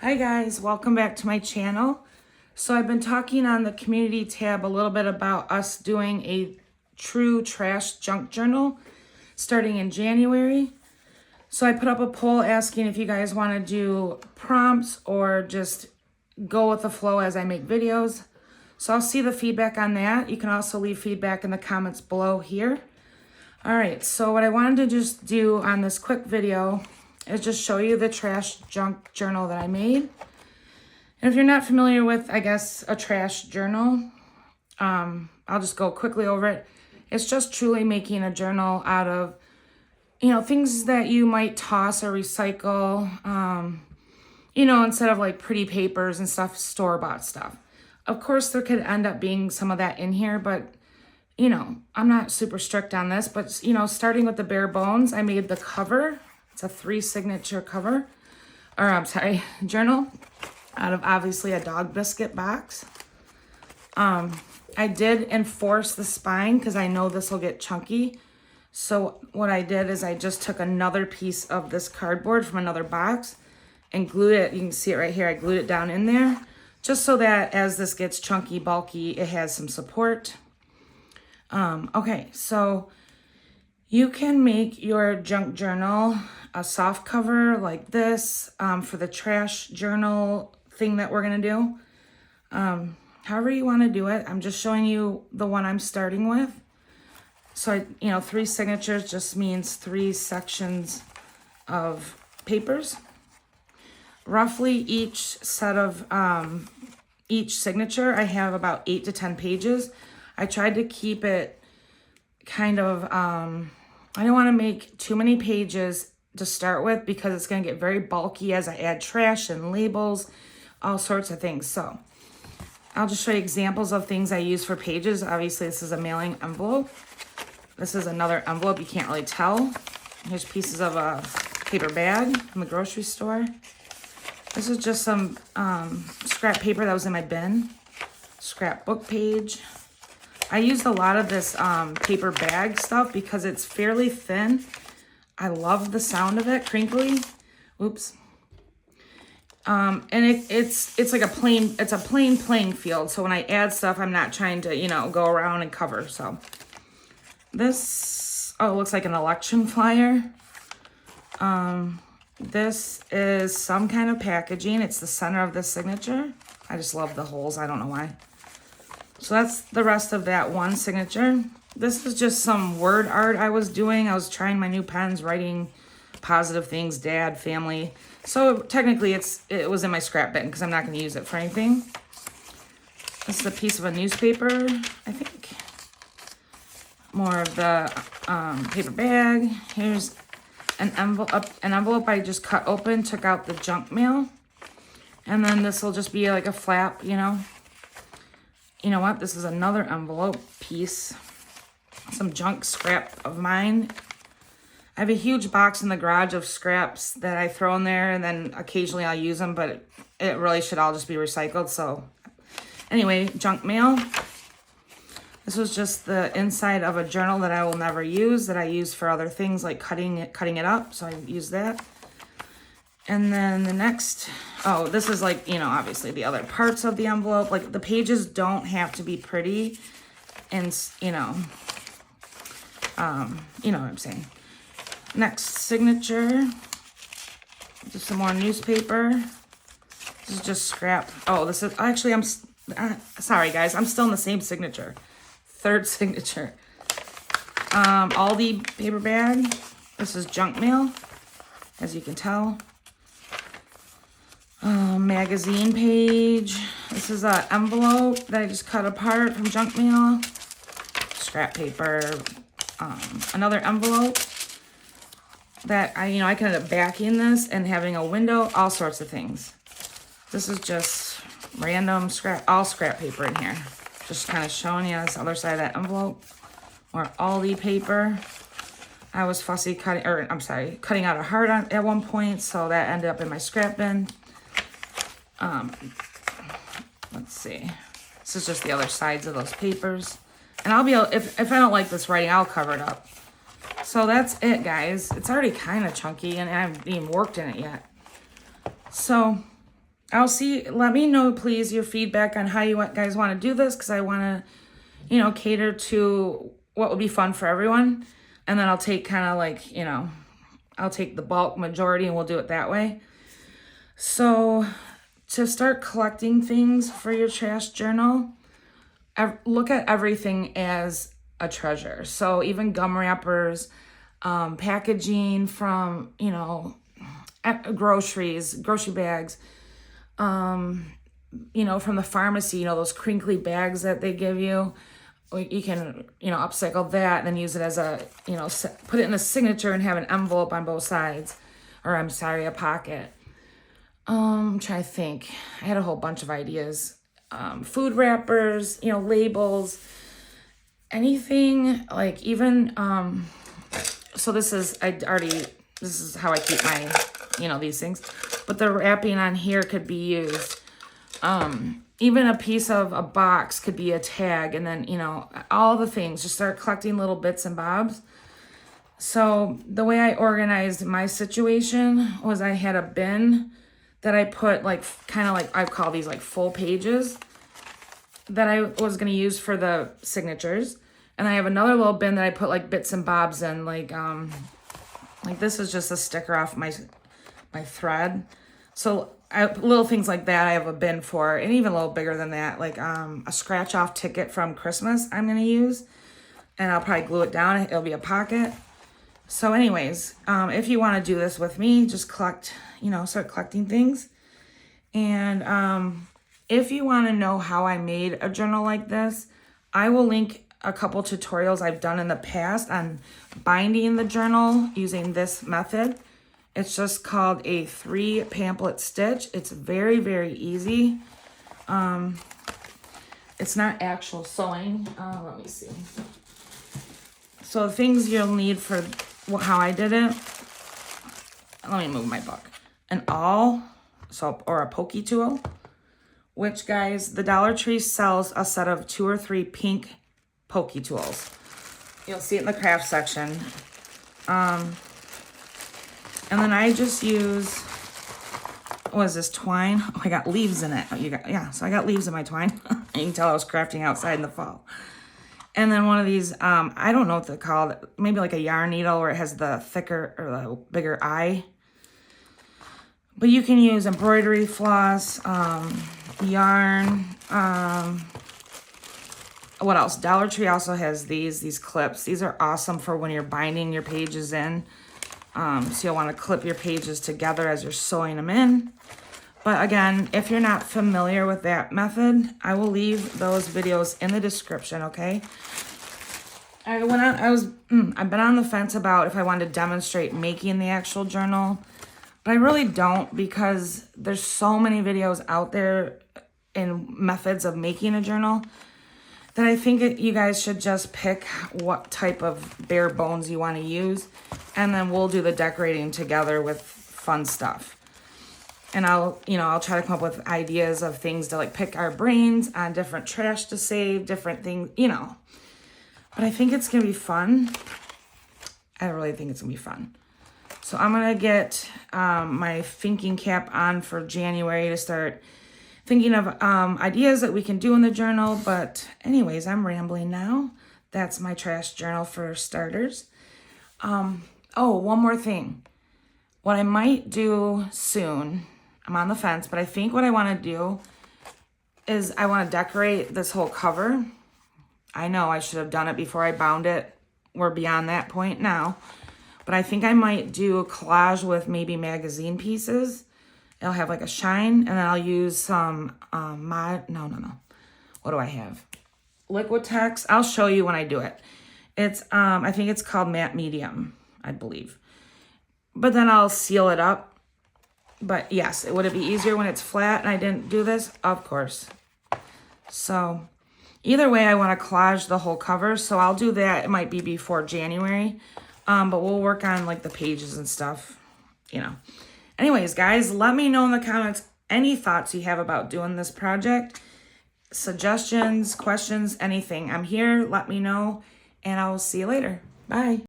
Hi guys, welcome back to my channel. So I've been talking on the community tab a little bit about us doing a true trash junk journal starting in January. So I put up a poll asking if you guys want to do prompts or just go with the flow as I make videos. So I'll see the feedback on that. You can also leave feedback in the comments below here. All right, so what I wanted to just do on this quick video is just show you the trash junk journal that I made. And if you're not familiar with, I guess, a trash journal, I'll just go quickly over it. It's just truly making a journal out of, things that you might toss or recycle, instead of like pretty papers and stuff, store-bought stuff. Of course, there could end up being some of that in here, but I'm not super strict on this, but, starting with the bare bones, I made the cover. It's a 3 signature cover, journal out of obviously a dog biscuit box. I did enforce the spine because I know this will get chunky. So what I did is I just took another piece of this cardboard from another box and glued it. You can see it right here. I glued it down in there just so that as this gets chunky, bulky, it has some support. Okay, so you can make your junk journal a soft cover like this for the trash journal thing that we're going to do. However you want to do it. I'm just showing you the one I'm starting with. So, 3 signatures just means 3 sections of papers. Roughly each set of, each signature, I have about 8 to 10 pages. I tried to keep it kind of, I don't want to make too many pages to start with because it's going to get very bulky as I add trash and labels, all sorts of things. So I'll just show you examples of things I use for pages. Obviously, this is a mailing envelope. This is another envelope. You can't really tell. Here's pieces of a paper bag from the grocery store. This is just some scrap paper that was in my bin. Scrapbook page. I used a lot of this paper bag stuff because it's fairly thin. I love the sound of it, crinkly. Oops. And it's like a plain playing field. So when I add stuff, I'm not trying to, go around and cover. So this, it looks like an election flyer. This is some kind of packaging. It's the center of the signature. I just love the holes. I don't know why. So that's the rest of that one signature. This is just some word art I was doing. I was trying my new pens, writing positive things, dad, family. So technically it was in my scrap bin because I'm not going to use it for anything. This is a piece of a newspaper, I think. More of the paper bag. Here's an envelope I just cut open, took out the junk mail. And then this will just be like a flap, You know what? This is another envelope piece. Some junk scrap of mine. I have a huge box in the garage of scraps that I throw in there, and then occasionally I'll use them, but it really should all just be recycled. So anyway, junk mail. This was just the inside of a journal that I will never use, that I use for other things like cutting it up. So I use that. And then the next, this is like, obviously the other parts of the envelope. Like the pages don't have to be pretty and, you know what I'm saying. Next signature, just some more newspaper. This is just scrap. Oh, this is, actually, sorry guys, I'm still in the same signature. 3rd signature. Aldi paper bag. This is junk mail, as you can tell. Magazine page. This is an envelope that I just cut apart from junk mail. Scrap paper. Another envelope that I can end up backing this and having a window, all sorts of things. This is just random all scrap paper in here. Just kind of showing you this other side of that envelope. More Aldi paper. I was fussy cutting out a heart at one point, so that ended up in my scrap bin. Let's see. This is just the other sides of those papers. And I'll be able, if I don't like this writing, I'll cover it up. So that's it, guys. It's already kind of chunky, and I haven't even worked in it yet. So I'll see. Let me know, please, your feedback on how you guys want to do this, because I want to, you know, cater to what would be fun for everyone. And then I'll take kind of like, you know, I'll take the bulk majority and we'll do it that way. So to start collecting things for your trash journal, look at everything as a treasure. So even gum wrappers, packaging from, you know, grocery bags, you know, from the pharmacy, you know, those crinkly bags that they give you. You can, you know, upcycle that and then use it as a, you know, put it in a signature and have an envelope on both sides. Or I'm sorry, a pocket. I'm trying to think. I had a whole bunch of ideas. Food wrappers, you know, labels, anything like even, so this is how I keep my, you know, these things. But the wrapping on here could be used. Even a piece of a box could be a tag, and then, you know, all the things. Just start collecting little bits and bobs. So the way I organized my situation was I had a bin that I put like, kind of like, I call these like full pages that I was going to use for the signatures. And I have another little bin that I put like bits and bobs in, like this is just a sticker off my thread. So little things like that I have a bin for, and even a little bigger than that, like a scratch off ticket from Christmas I'm going to use, and I'll probably glue it down. It'll be a pocket. So anyways, if you want to do this with me, just collect, you know, start collecting things. And if you want to know how I made a journal like this, I will link a couple tutorials I've done in the past on binding the journal using this method. It's just called a thwre pamphlet stitch. It's very, very easy. It's not actual sewing. Let me see. So the things you'll need for how I did it. Let me move my book. An awl, or a pokey tool, which, guys, the Dollar Tree sells a set of 2 or 3 pink pokey tools. You'll see it in the craft section. And then I just use, what is this, twine? Oh, I got leaves in it. So I got leaves in my twine. You can tell I was crafting outside in the fall. And then one of these, I don't know what they're called, maybe like a yarn needle where it has the thicker or the bigger eye. But you can use embroidery floss, yarn, what else? Dollar Tree also has these clips. These are awesome for when you're binding your pages in. So you'll want to clip your pages together as you're sewing them in. But again, if you're not familiar with that method, I will leave those videos in the description, okay? I've been on the fence about if I wanted to demonstrate making the actual journal, but I really don't, because there's so many videos out there in methods of making a journal that I think you guys should just pick what type of bare bones you want to use, and then we'll do the decorating together with fun stuff. And I'll try to come up with ideas of things to like pick our brains on, different trash to save, different things, you know. But I think it's going to be fun. I really think it's going to be fun. So I'm going to get my thinking cap on for January to start thinking of ideas that we can do in the journal. But anyways, I'm rambling now. That's my trash journal for starters. Oh, one more thing. What I might do soon, I'm on the fence, but I think what I want to do is I want to decorate this whole cover. I know I should have done it before I bound it. We're beyond that point now. But I think I might do a collage with maybe magazine pieces. It'll have like a shine, and then I'll use some What do I have? Liquitex. I'll show you when I do it. It's I think it's called matte medium, I believe. But then I'll seal it up. But yes, would it be easier when it's flat and I didn't do this? Of course. So either way, I want to collage the whole cover. So I'll do that. It might be before January. But we'll work on like the pages and stuff, you know. Anyways, guys, let me know in the comments any thoughts you have about doing this project. Suggestions, questions, anything. I'm here. Let me know. And I will see you later. Bye.